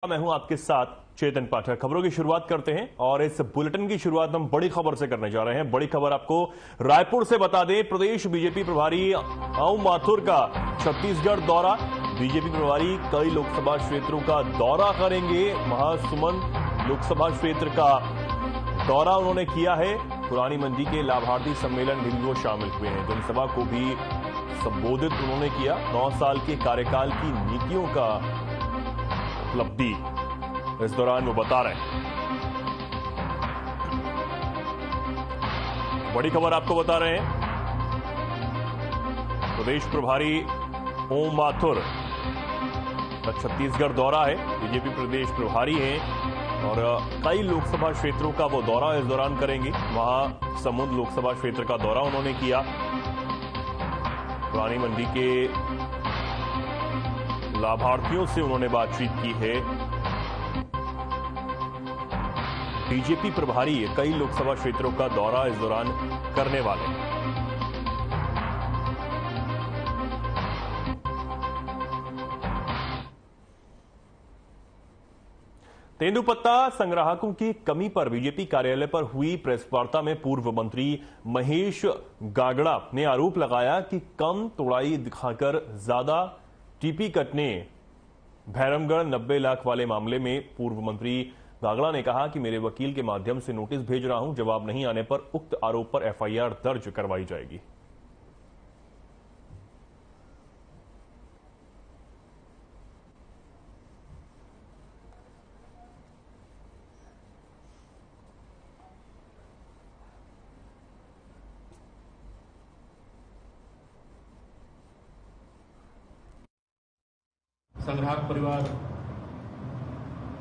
मैं हूं आपके साथ चेतन पाठक। खबरों की शुरुआत करते हैं और इस बुलेटिन की शुरुआत हम बड़ी खबर से करने जा रहे हैं। बड़ी खबर आपको रायपुर से बता दें, प्रदेश बीजेपी प्रभारी ओम माथुर का छत्तीसगढ़ दौरा। बीजेपी प्रभारी कई लोकसभा क्षेत्रों का दौरा करेंगे। महासुमंद लोकसभा क्षेत्र का दौरा उन्होंने किया है। पुरानी मंडी के लाभार्थी सम्मेलन में भी वो शामिल हुए हैं। जनसभा को भी संबोधित उन्होंने किया। 9 साल के कार्यकाल की नीतियों का उपलब्धि इस दौरान वो बता रहे हैं। बड़ी खबर आपको बता रहे हैं, प्रदेश प्रभारी ओम माथुर का छत्तीसगढ़ दौरा है। बीजेपी प्रदेश प्रभारी हैं और कई लोकसभा क्षेत्रों का वो दौरा इस दौरान करेंगे। महासमुंद लोकसभा क्षेत्र का दौरा उन्होंने किया। पुरानी मंडी के लाभार्थियों से उन्होंने बातचीत की है। बीजेपी प्रभारी कई लोकसभा क्षेत्रों का दौरा इस दौरान करने वाले हैं। तेंदुपत्ता संग्राहकों की कमी पर बीजेपी कार्यालय पर हुई प्रेस वार्ता में पूर्व मंत्री महेश गागड़ा ने आरोप लगाया कि कम तोड़ाई दिखाकर ज्यादा टीपी कटने भैरमगढ़ 90 लाख वाले मामले में पूर्व मंत्री गागड़ा ने कहा कि मेरे वकील के माध्यम से नोटिस भेज रहा हूं। जवाब नहीं आने पर उक्त आरोप पर एफआईआर दर्ज करवाई जाएगी। संग्राहक परिवार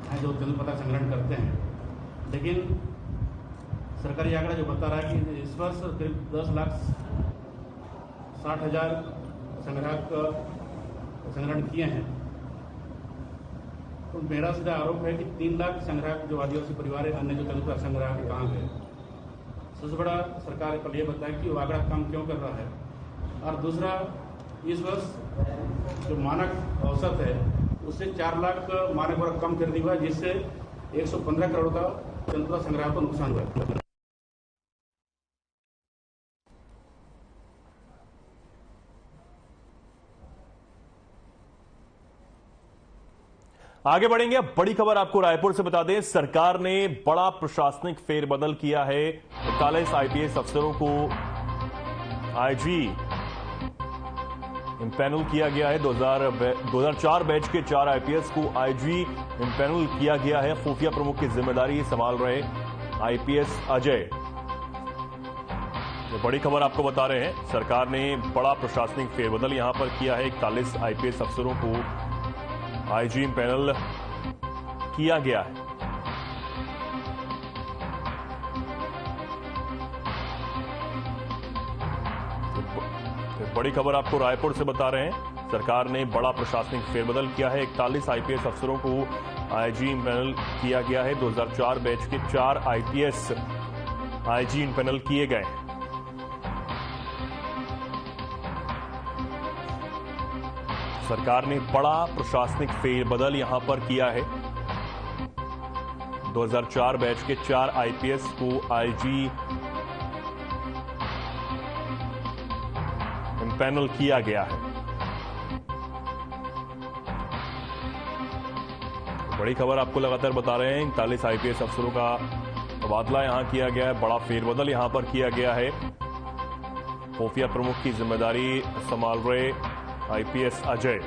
हैं जो तेंदुपत्ता संग्रहण करते हैं, लेकिन सरकारी आंकड़ा जो बता रहा है कि इस वर्ष करीब 10,60,000 संग्राहक संग्रहण किए हैं। तो मेरा सीधा आरोप है कि 3 लाख संग्राहक जो आदिवासी परिवार है, अन्य जो तेंदुपत्ता संग्राहक कहाँ गए। सबसे बड़ा सरकार कल ये बताए कि वो आंकड़ा काम क्यों कर रहा है। और दूसरा, इस वर्ष जो मानक औसत है उससे 4 लाख मानक वर्ग कम कर दिया हुआ है, जिससे 115 करोड़ का तेंदुपत्ता संग्रह को नुकसान हुआ है। आगे बढ़ेंगे। अब बड़ी खबर आपको रायपुर से बता दें, सरकार ने बड़ा प्रशासनिक फेरबदल किया है। 41 आईपीएस अफसरों को आईजी इम्पैनल किया गया है। 2004 बैच के 4 आईपीएस को आईजी इम्पैनल किया गया है। खुफिया प्रमुख की जिम्मेदारी संभाल रहे आईपीएस अजय। ये बड़ी खबर आपको बता रहे हैं, सरकार ने बड़ा प्रशासनिक फेरबदल यहां पर किया है। 41 आईपीएस अफसरों को आईजी इम्पैनल किया गया है। बड़ी खबर आपको रायपुर से बता रहे हैं, सरकार ने बड़ा प्रशासनिक फेरबदल किया है। 41 आईपीएस अफसरों को आईजी इम्पैनल किया गया है। 2004 बैच के 4 आईपीएस आईजी इम्पैनल किए गए हैं। सरकार ने बड़ा प्रशासनिक फेरबदल यहां पर किया है। 2004 बैच के 4 आईपीएस को आईजी इम्पैनल किया गया है। बड़ी खबर आपको लगातार बता रहे हैं, 41 आईपीएस अफसरों का तबादला यहां किया गया है। बड़ा फेरबदल यहां पर किया गया है। खुफिया प्रमुख की जिम्मेदारी संभाल रहे आईपीएस अजय।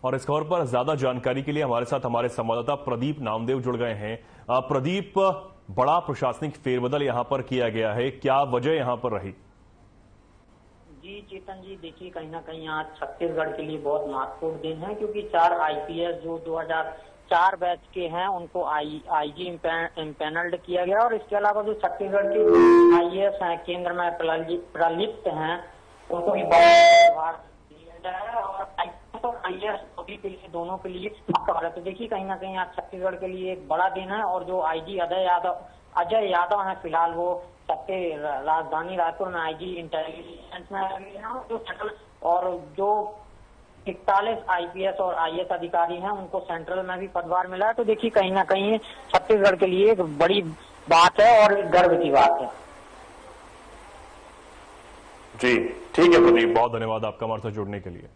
और इस खबर पर ज्यादा जानकारी के लिए हमारे साथ हमारे संवाददाता प्रदीप नामदेव जुड़ गए हैं। प्रदीप, बड़ा प्रशासनिक फेरबदल यहां पर किया गया है, क्या वजह यहां पर रही? जी चेतन जी, देखिए कहीं ना कहीं आज छत्तीसगढ़ के लिए बहुत महत्वपूर्ण दिन है, क्योंकि 4 आईपीएस जो 2004 बैच के हैं उनको आईजी इम्पैनल्ड किया गया। और इसके अलावा जो छत्तीसगढ़ के आईएएस हैं, केंद्र में प्रलिप्त हैं, उनको भी बहुत दिया गया है। और आईएएस सभी के लिए, दोनों के लिए खबर है। तो देखिए कहीं ना कहीं आज छत्तीसगढ़ के लिए एक बड़ा दिन है। और जो आईजी अजय यादव है, फिलहाल वो सबके राजधानी रायपुर में आईजी इंटेलिजेंस में है, और जो 41 आईपीएस और आईएएस अधिकारी हैं उनको सेंट्रल में भी पदभार मिला है। तो देखिए कहीं ना कहीं छत्तीसगढ़ के लिए एक बड़ी बात है और एक गर्व की बात है। जी ठीक है प्रदीप, बहुत धन्यवाद आपका हमारे साथ जुड़ने के लिए।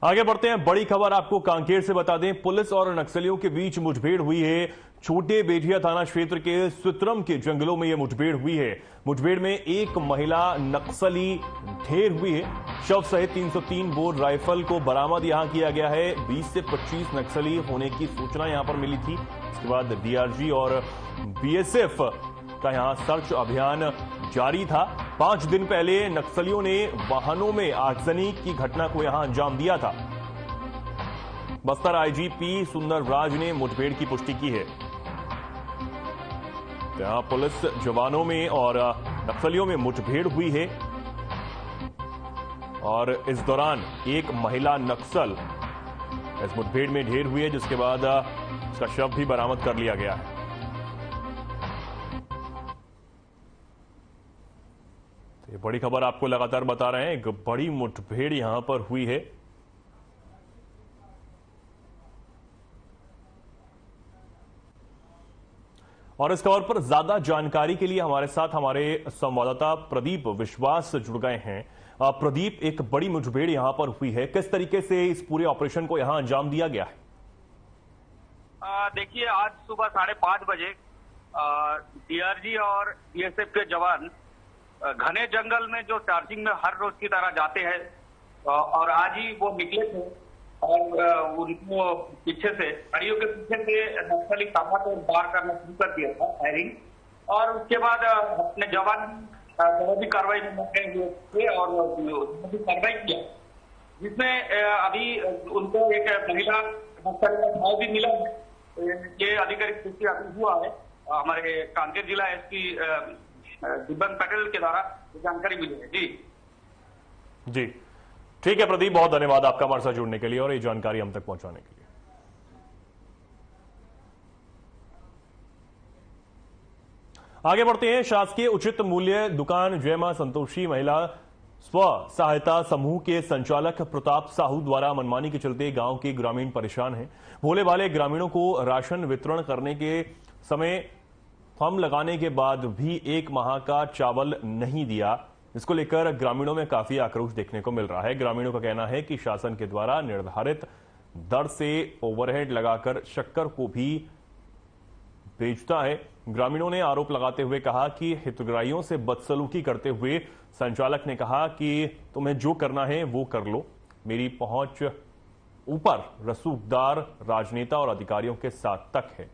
आगे बढ़ते हैं, बड़ी खबर आपको कांकेर से बता दें। पुलिस और नक्सलियों के बीच मुठभेड़ हुई है। छोटे बेटिया थाना क्षेत्र के स्वित्रम के जंगलों में यह मुठभेड़ हुई है। मुठभेड़ में एक महिला नक्सली ढेर हुई है। शव सहित 303 बोर राइफल को बरामद यहां किया गया है। 20 से 25 नक्सली होने की सूचना यहां पर मिली थी। इसके बाद डीआरजी और बीएसएफ का यहां सर्च अभियान जारी था। 5 दिन पहले नक्सलियों ने वाहनों में आगजनी की घटना को यहां अंजाम दिया था। बस्तर आईजीपी सुंदर राज ने मुठभेड़ की पुष्टि की है। यहां पुलिस जवानों में और नक्सलियों में मुठभेड़ हुई है और इस दौरान एक महिला नक्सल इस मुठभेड़ में ढेर हुई है, जिसके बाद उसका शव भी बरामद कर लिया गया है। ये बड़ी खबर आपको लगातार बता रहे हैं। एक बड़ी मुठभेड़ यहां पर हुई है। और इस खबर पर ज्यादा जानकारी के लिए हमारे साथ हमारे संवाददाता प्रदीप विश्वास जुड़ गए हैं। प्रदीप, एक बड़ी मुठभेड़ यहां पर हुई है, किस तरीके से इस पूरे ऑपरेशन को यहां अंजाम दिया गया है? देखिए, आज सुबह 5:30 बजे डीआरजी और बीएसएफ के जवान घने जंगल में जो चार्जिंग में हर रोज की तरह जाते हैं और आज ही वो निकले थे और उनको पीछे से गाड़ियों के पीछे से नक्सली ताबड़तोड़ वार करना शुरू कर दिया था, फायरिंग। और उसके बाद अपने जवान जवाबी कार्रवाई में लगे हुए थे और कार्रवाई किया, जिसमें अभी उनको एक महिला नक्सली का घाव भी मिला। ये आधिकारिक पुष्टि अभी हुआ है। हमारे कांकेर जिला एसपी दिव्यांग पटेल के द्वारा जानकारी मिली है। जी ठीक है प्रदीप, बहुत धन्यवाद आपका हमारे साथ जुड़ने के लिए और ये जानकारी हम तक पहुंचाने के लिए। आगे बढ़ते हैं। शासकीय उचित मूल्य दुकान जय मां संतोषी महिला स्व सहायता समूह के संचालक प्रताप साहू द्वारा मनमानी के चलते गांव के ग्रामीण परेशान हैं। भोले भाले ग्रामीणों को राशन वितरण करने के समय थंब लगाने के बाद भी 1 माह का चावल नहीं दिया। इसको लेकर ग्रामीणों में काफी आक्रोश देखने को मिल रहा है। ग्रामीणों का कहना है कि शासन के द्वारा निर्धारित दर से ओवरहेड लगाकर शक्कर को भी बेचता है। ग्रामीणों ने आरोप लगाते हुए कहा कि हितग्राहियों से बदसलूकी करते हुए संचालक ने कहा कि तुम्हें जो करना है वो कर लो, मेरी पहुंच ऊपर रसूखदार राजनेता और अधिकारियों के साथ तक है,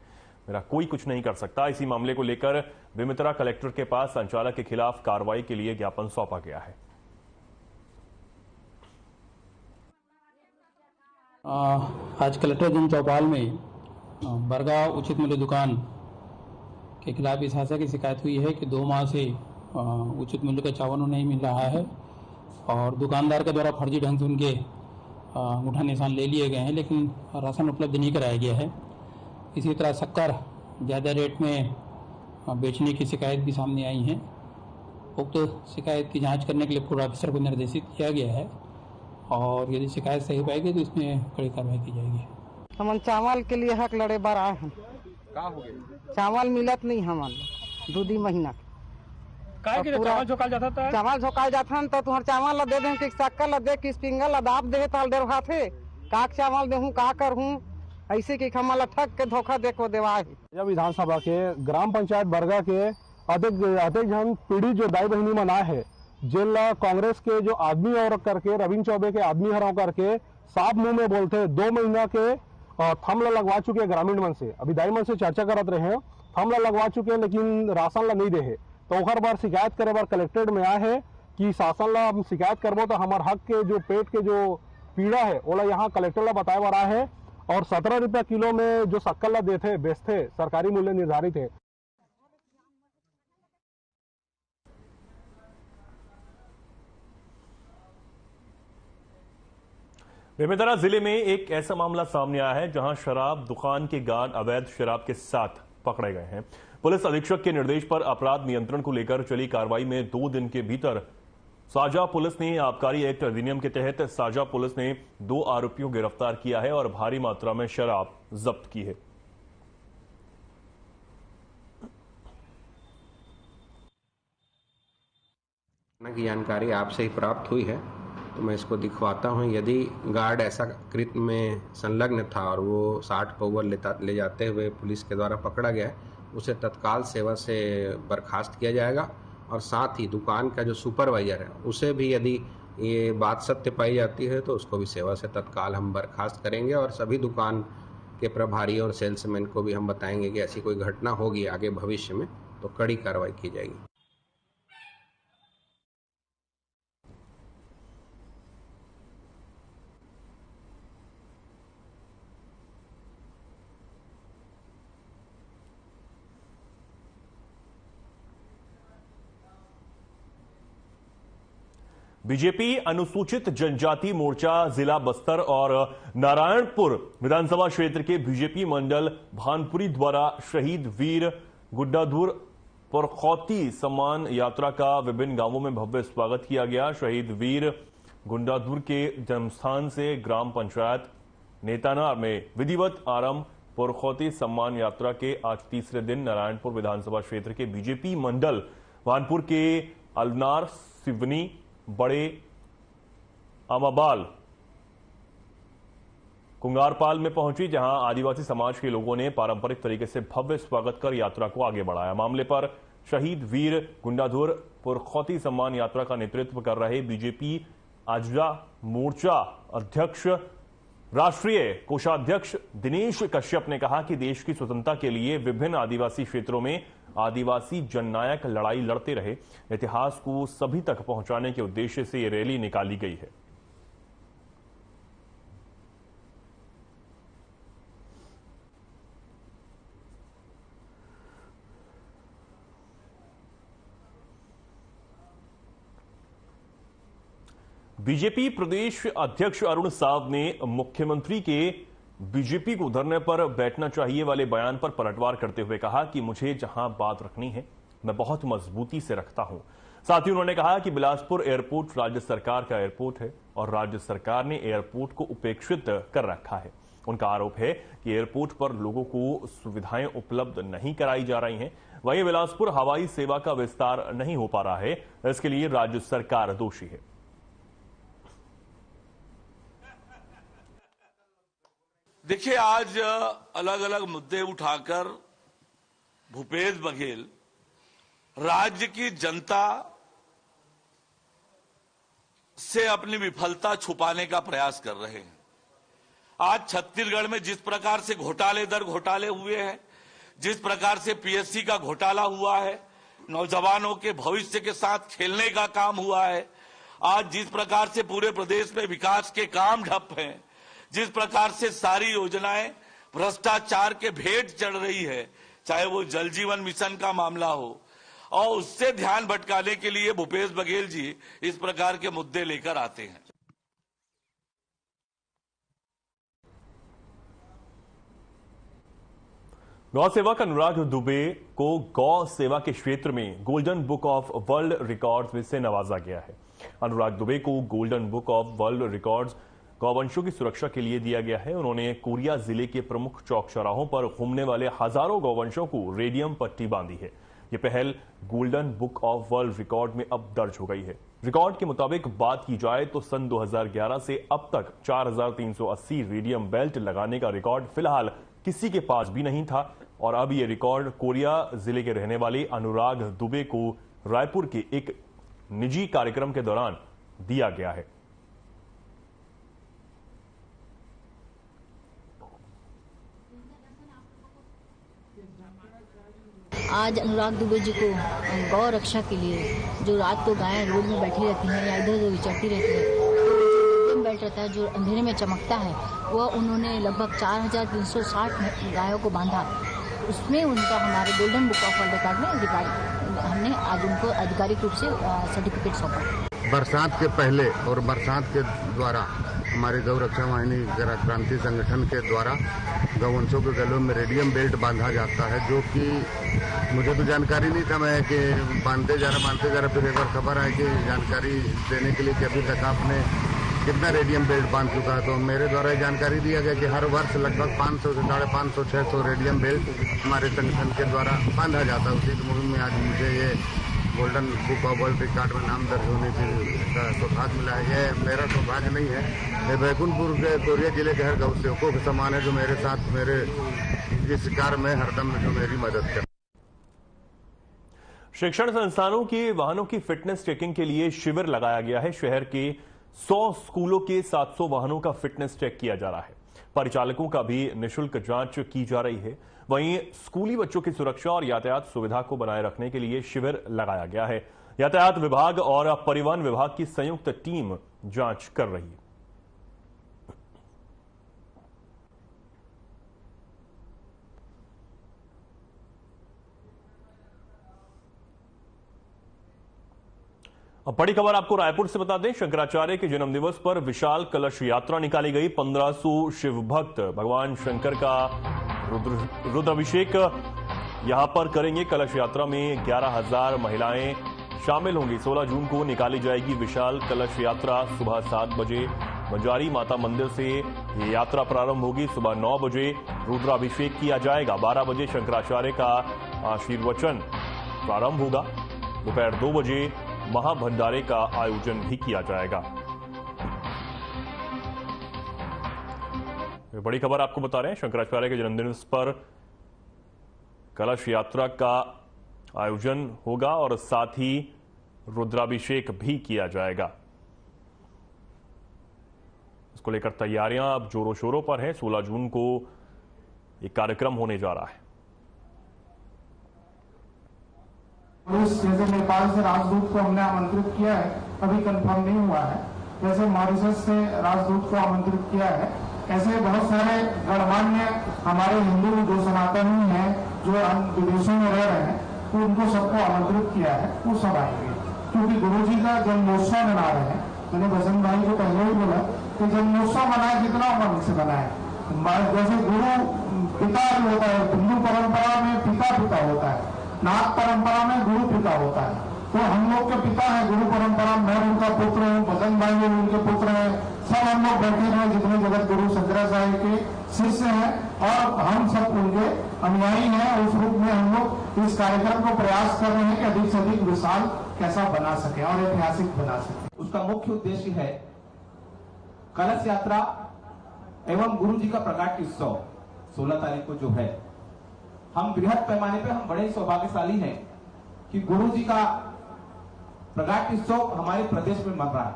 मेरा कोई कुछ नहीं कर सकता। इसी मामले को लेकर बेमेतरा कलेक्टर के पास संचालक के खिलाफ कार्रवाई के लिए ज्ञापन सौंपा गया है। आज कलेक्टर जन चौपाल में बरगा उचित मूल्य दुकान के खिलाफ इस आशय की शिकायत हुई है कि 2 माह से उचित मूल्य का चावल नहीं मिल रहा है और दुकानदार के द्वारा फर्जी ढंग से उनके अंगूठा निशान ले लिए गए हैं, लेकिन राशन उपलब्ध नहीं कराया गया है। इसी तरह शक्कर ज़्यादा रेट में बेचने की शिकायत भी सामने आई है। उक्त शिकायत की जांच करने के लिए पूर्व ऑफिसर को निर्देशित किया गया है और यदि शिकायत सही पाएगी तो इसमें कड़ी कार्रवाई की जाएगी। हम चावल के लिए हक लड़े बार आए हैं। का हो गया? चावल मिलत नहीं हमन 2 महीना काहे के चावल झोकाल जाता था? चावल झोकाल जाता तो तुहर चावल ला दे दे कि शक्कर ला दे कि स्पिंगल ला दाब दे ताल दे रहा थे का चावल देहूं का करहूं ऐसे कि हमला ठग के धोखा देखो देवा है। यह विधानसभा के ग्राम पंचायत बरगा के अधिक जन पीढ़ी जो दाई बहनी मना है जिन कांग्रेस के जो आदमी और करके रविंद्र चौबे के आदमी हराव करके साफ मुंह में बोलते 2 महीना के थमला लगवा चुके ग्रामीण मन से, अभी दाई मन से चर्चा करत रहे हैं, थमला लगवा चुके लेकिन राशन ला नहीं दे है। तो ओकर बार शिकायत करे बार कलेक्ट्रेट में आए है कि शासन ला हम शिकायत करबो तो हमार हक के जो पेट के जो पीड़ा है ओला यहाँ कलेक्टर ला बताए बर रहा है। और 17 रुपया किलो में जो शक्कर ला देते बेचते सरकारी मूल्य निर्धारित है। बेमेतरा जिले में एक ऐसा मामला सामने आया है जहां शराब दुकान के गार्ड अवैध शराब के साथ पकड़े गए हैं। पुलिस अधीक्षक के निर्देश पर अपराध नियंत्रण को लेकर चली कार्रवाई में 2 दिन के भीतर साजा पुलिस ने आबकारी एक्ट अधिनियम के तहत साजा पुलिस ने 2 आरोपियों को गिरफ्तार किया है और भारी मात्रा में शराब जब्त की है। की जानकारी आपसे ही प्राप्त हुई है तो मैं इसको दिखवाता हूं। यदि गार्ड ऐसा कृत्य में संलग्न था और वो 60 पौवा ले जाते हुए पुलिस के द्वारा पकड़ा गया है, उसे तत्काल सेवा से बर्खास्त किया जाएगा। और साथ ही दुकान का जो सुपरवाइजर है उसे भी यदि ये बात सत्य पाई जाती है तो उसको भी सेवा से तत्काल हम बर्खास्त करेंगे। और सभी दुकान के प्रभारी और सेल्समैन को भी हम बताएंगे कि ऐसी कोई घटना होगी आगे भविष्य में तो कड़ी कार्रवाई की जाएगी। बीजेपी अनुसूचित जनजाति मोर्चा जिला बस्तर और नारायणपुर विधानसभा क्षेत्र के बीजेपी मंडल भानपुरी द्वारा शहीद वीर गुड्डाधुर पुरखौती सम्मान यात्रा का विभिन्न गांवों में भव्य स्वागत किया गया। शहीद वीर गुड्डाधुर के जन्मस्थान से ग्राम पंचायत नेतानार में विधिवत आरंभ पुरखौती सम्मान यात्रा के आज तीसरे दिन नारायणपुर विधानसभा क्षेत्र के बीजेपी मंडल भानपुर के अलनार सिवनी बड़े अमाबाल कुंगारपाल में पहुंची, जहां आदिवासी समाज के लोगों ने पारंपरिक तरीके से भव्य स्वागत कर यात्रा को आगे बढ़ाया। मामले पर शहीद वीर गुड्डाधुर पुरखौती सम्मान यात्रा का नेतृत्व कर रहे बीजेपी आजरा मोर्चा अध्यक्ष राष्ट्रीय कोषाध्यक्ष दिनेश कश्यप ने कहा कि देश की स्वतंत्रता के लिए विभिन्न आदिवासी क्षेत्रों में आदिवासी जननायक लड़ाई लड़ते रहे। इतिहास को सभी तक पहुंचाने के उद्देश्य से ये रैली निकाली गई है। बीजेपी प्रदेश अध्यक्ष अरुण साव ने मुख्यमंत्री के बीजेपी को धरने पर बैठना चाहिए वाले बयान पर पलटवार करते हुए कहा कि मुझे जहां बात रखनी है मैं बहुत मजबूती से रखता हूं। साथ ही उन्होंने कहा कि बिलासपुर एयरपोर्ट राज्य सरकार का एयरपोर्ट है और राज्य सरकार ने एयरपोर्ट को उपेक्षित कर रखा है। उनका आरोप है कि एयरपोर्ट पर लोगों को सुविधाएं उपलब्ध नहीं कराई जा रही हैं। वहीं बिलासपुर हवाई सेवा का विस्तार नहीं हो पा रहा है, इसके लिए राज्य सरकार दोषी है। देखिए, आज अलग अलग मुद्दे उठाकर भूपेश बघेल राज्य की जनता से अपनी विफलता छुपाने का प्रयास कर रहे हैं। आज छत्तीसगढ़ में जिस प्रकार से घोटाले दर घोटाले हुए हैं, जिस प्रकार से पीएससी का घोटाला हुआ है, नौजवानों के भविष्य के साथ खेलने का काम हुआ है, आज जिस प्रकार से पूरे प्रदेश में विकास के काम ठप हैं, जिस प्रकार से सारी योजनाएं भ्रष्टाचार के भेंट चढ़ रही है, चाहे वो जल जीवन मिशन का मामला हो, और उससे ध्यान भटकाने के लिए भूपेश बघेल जी इस प्रकार के मुद्दे लेकर आते हैं। गौ सेवक अनुराग दुबे को गौ सेवा के क्षेत्र में golden book of world records से नवाजा गया है। अनुराग दुबे को golden book of world records गौवंशों की सुरक्षा के लिए दिया गया है। उन्होंने कोरिया जिले के प्रमुख चौक चौराहों पर घूमने वाले हजारों गौवंशों को रेडियम पट्टी बांधी है। यह पहल golden book of world record में अब दर्ज हो गई है। रिकॉर्ड के मुताबिक बात की जाए तो सन 2011 से अब तक 4380 रेडियम बेल्ट लगाने का रिकॉर्ड फिलहाल किसी के पास भी नहीं था और अब यह रिकॉर्ड कोरिया जिले के रहने वाले अनुराग दुबे को रायपुर के एक निजी कार्यक्रम के दौरान दिया गया है। आज अनुराग दुबे जी को गौ रक्षा के लिए जो रात को गायें रोड में बैठी रहती हैं या इधर उधर विचरती रहती है, तो जो बेल्ट रहता है जो अंधेरे में चमकता है, वह उन्होंने लगभग 4360 गायों को बांधा। उसमें उनका हमारे golden book of world record में हमने आज उनको आधिकारिक रूप से सर्टिफिकेट सौंपा। बरसात के पहले और बरसात के द्वारा हमारे गौ रक्षा वाहिनी क्रांति संगठन के द्वारा गौवंशों के गलों में रेडियम बेल्ट बांधा जाता है, जो कि मुझे तो जानकारी नहीं था। मैं कि बांधते जा रहा फिर एक बार खबर आई कि जानकारी देने के लिए कि अभी तक आपने कितना रेडियम बेल्ट बांध चुका है। तो मेरे द्वारा ये जानकारी दिया गया कि हर वर्ष लगभग 500 से 550 600 रेडियम बेल्ट हमारे संगठन के द्वारा बांधा जाता है। उसी मुहिम में आज मुझे ये golden book of world record में नाम दर्ज होने का सौभाग्य मिला है। ये मेरा सौभाग्य नहीं है, ये बैकुंठपुर के कोरिया जिले के हर गौ सेवकों के समान है, जो मेरे साथ मेरे इस कार्य में हरदम जो मेरी मदद कर। शिक्षण संस्थानों के वाहनों की फिटनेस चेकिंग के लिए शिविर लगाया गया है। शहर के 100 स्कूलों के 700 वाहनों का फिटनेस चेक किया जा रहा है। परिचालकों का भी निःशुल्क जांच की जा रही है। वहीं स्कूली बच्चों की सुरक्षा और यातायात सुविधा को बनाए रखने के लिए शिविर लगाया गया है। यातायात विभाग और परिवहन विभाग की संयुक्त टीम जांच कर रही है। अब बड़ी खबर आपको रायपुर से बता दें। शंकराचार्य के जन्मदिवस पर विशाल कलश यात्रा निकाली गई। 1500 शिव भक्त भगवान शंकर का रुद्राभिषेक यहां पर करेंगे। कलश यात्रा में 11,000 महिलाएं शामिल होंगी। 16 जून को निकाली जाएगी विशाल कलश यात्रा। सुबह 7 बजे बंजारी माता मंदिर से ये यात्रा प्रारंभ होगी। सुबह 9 बजे रुद्राभिषेक किया जाएगा। 12 बजे शंकराचार्य का आशीर्वचन प्रारंभ होगा। दोपहर 2 बजे महाभंडारे का आयोजन भी किया जाएगा। बड़ी खबर आपको बता रहे हैं, शंकराचार्य के जन्मदिन पर कलश यात्रा का आयोजन होगा और साथ ही रुद्राभिषेक भी किया जाएगा। इसको लेकर तैयारियां अब जोरों शोरों पर हैं। 16 जून को एक कार्यक्रम होने जा रहा है। जैसे नेपाल से राजदूत को हमने आमंत्रित किया है, अभी कंफर्म नहीं हुआ है। जैसे मॉरिशस से राजदूत को आमंत्रित किया है, ऐसे बहुत सारे गणमान्य हमारे हिंदू जो सनातनी हैं, जो विदेशों में रह रहे हैं, तो उनको सबको आमंत्रित किया है, वो सब आएंगे। क्योंकि गुरु जी का जन्मोत्सव मना रहे हैं। मैंने बसंत भाई को पहले ही बोला कि जन्मोत्सव मनाए, जितना मन से मनाए। जैसे गुरु पिता जो होता है, हिंदू परंपरा में पिता होता है, नाथ परंपरा में गुरु पिता होता है। तो हम लोग के पिता है गुरु परंपरा। मैं उनका पुत्र हूँ, बसंत भाई भी उनके पुत्र हैं। सब हम लोग बैठे हैं जितने जगत गुरु शंकराचार्य के शिष्य हैं, और हम सब उनके अनुयायी हैं। उस रूप में हम लोग इस कार्यक्रम को प्रयास कर रहे हैं कि अधिक से अधिक विशाल कैसा बना सके और ऐतिहासिक बना सके। उसका मुख्य उद्देश्य है कलश यात्रा एवं गुरु जी का प्रकाट्य उत्सव 16 तारीख को जो है। हम बृहद पैमाने पे हम बड़े सौभाग्यशाली हैं कि गुरु जी का प्रकाट्य उत्सव हमारे प्रदेश में मन रहा है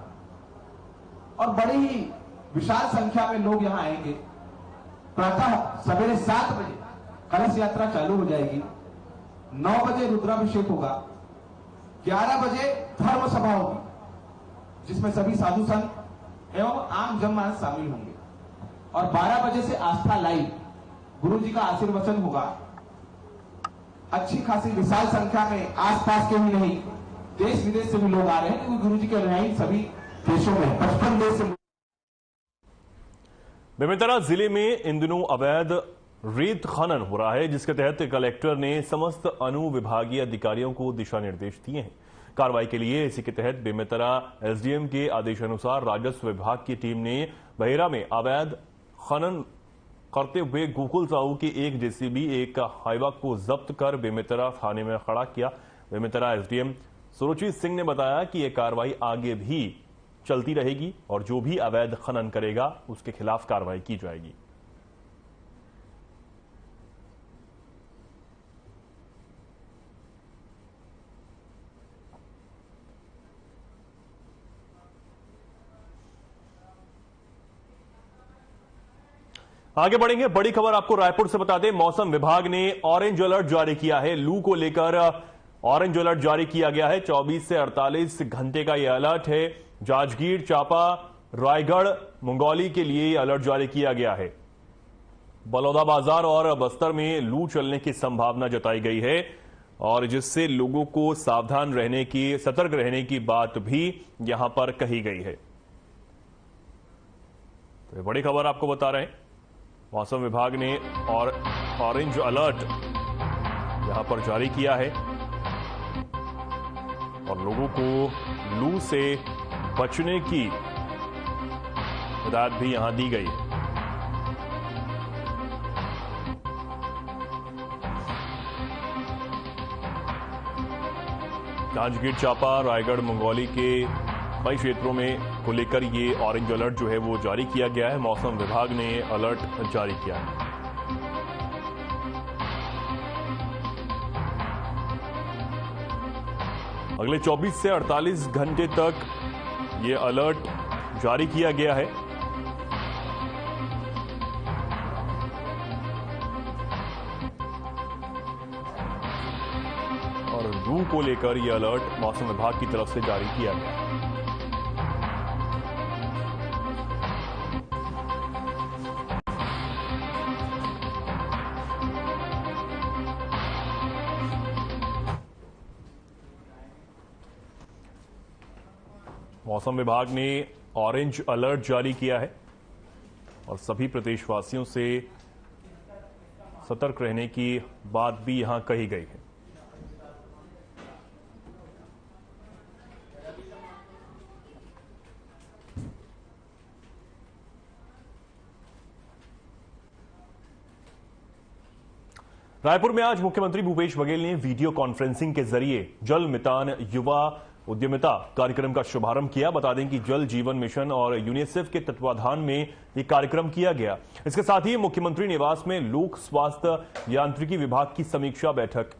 और बड़ी ही विशाल संख्या में लोग यहाँ आएंगे। प्रातः सवेरे 7 बजे कलश यात्रा चालू हो जाएगी। 9 बजे रुद्राभिषेक होगा। 11 बजे धर्म सभा होगी, जिसमें सभी साधु संत एवं आम जनमानस शामिल होंगे। और 12 बजे से आस्था लाइव गुरु जी का आशीर्वचन होगा। अच्छी खासी विशाल संख्या में आसपास के ही नहीं, देश विदेश से भी लोग आ रहे हैं, क्योंकि गुरु जी के अनुयायी सभी देशों में 55 देश से। बेमेतरा जिले में इन दिनों अवैध रेत खनन हो रहा है, जिसके तहत कलेक्टर ने समस्त अनुविभागीय अधिकारियों को दिशा निर्देश दिए हैं कार्रवाई के लिए। इसी के तहत बेमेतरा एसडीएम के आदेशानुसार राजस्व विभाग की टीम ने बहेरा में अवैध खनन करते हुए गोकुल साहू की एक जेसीबी एक हाईवा को जब्त कर बेमेतरा थाने में खड़ा किया। बेमेतरा एसडीएम सुरुचि सिंह ने बताया कि यह कार्रवाई आगे भी चलती रहेगी और जो भी अवैध खनन करेगा उसके खिलाफ कार्रवाई की जाएगी। आगे बढ़ेंगे। बड़ी खबर आपको रायपुर से बता दें, मौसम विभाग ने ऑरेंज अलर्ट जारी किया है। लू को लेकर ऑरेंज अलर्ट जारी किया गया है। 24 से 48 घंटे का यह अलर्ट है। जांजगीर चांपा, रायगढ़, मंगौली के लिए अलर्ट जारी किया गया है। बलौदाबाजार और बस्तर में लू चलने की संभावना जताई गई है और जिससे लोगों को सावधान रहने की, सतर्क रहने की बात भी यहां पर कही गई है। तो ये बड़ी खबर आपको बता रहे हैं। मौसम विभाग ने और ऑरेंज अलर्ट यहां पर जारी किया है और लोगों को लू से बचने की हिदायत भी यहां दी गई है। जांजगीर चांपा, रायगढ़, मंगौली के कई क्षेत्रों में को लेकर ये ऑरेंज अलर्ट जो है वो जारी किया गया है। मौसम विभाग ने अलर्ट जारी किया है। अगले 24 से 48 घंटे तक ये अलर्ट जारी किया गया है। और लू को लेकर यह अलर्ट मौसम विभाग की तरफ से जारी किया गया है। मौसम विभाग ने ऑरेंज अलर्ट जारी किया है और सभी प्रदेशवासियों से सतर्क रहने की बात भी यहां कही गई है। रायपुर में आज मुख्यमंत्री भूपेश बघेल ने वीडियो कॉन्फ्रेंसिंग के जरिए जल मितान युवा उद्यमिता कार्यक्रम का शुभारंभ किया। बता दें कि जल जीवन मिशन और यूनिसेफ के तत्वाधान में यह कार्यक्रम किया गया। इसके साथ ही मुख्यमंत्री निवास में लोक स्वास्थ्य यांत्रिकी विभाग की समीक्षा बैठक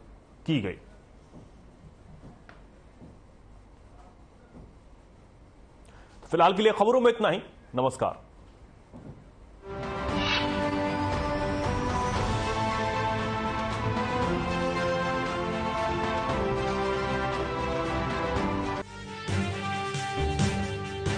की गई। फिलहाल के लिए खबरों में इतना ही। नमस्कार।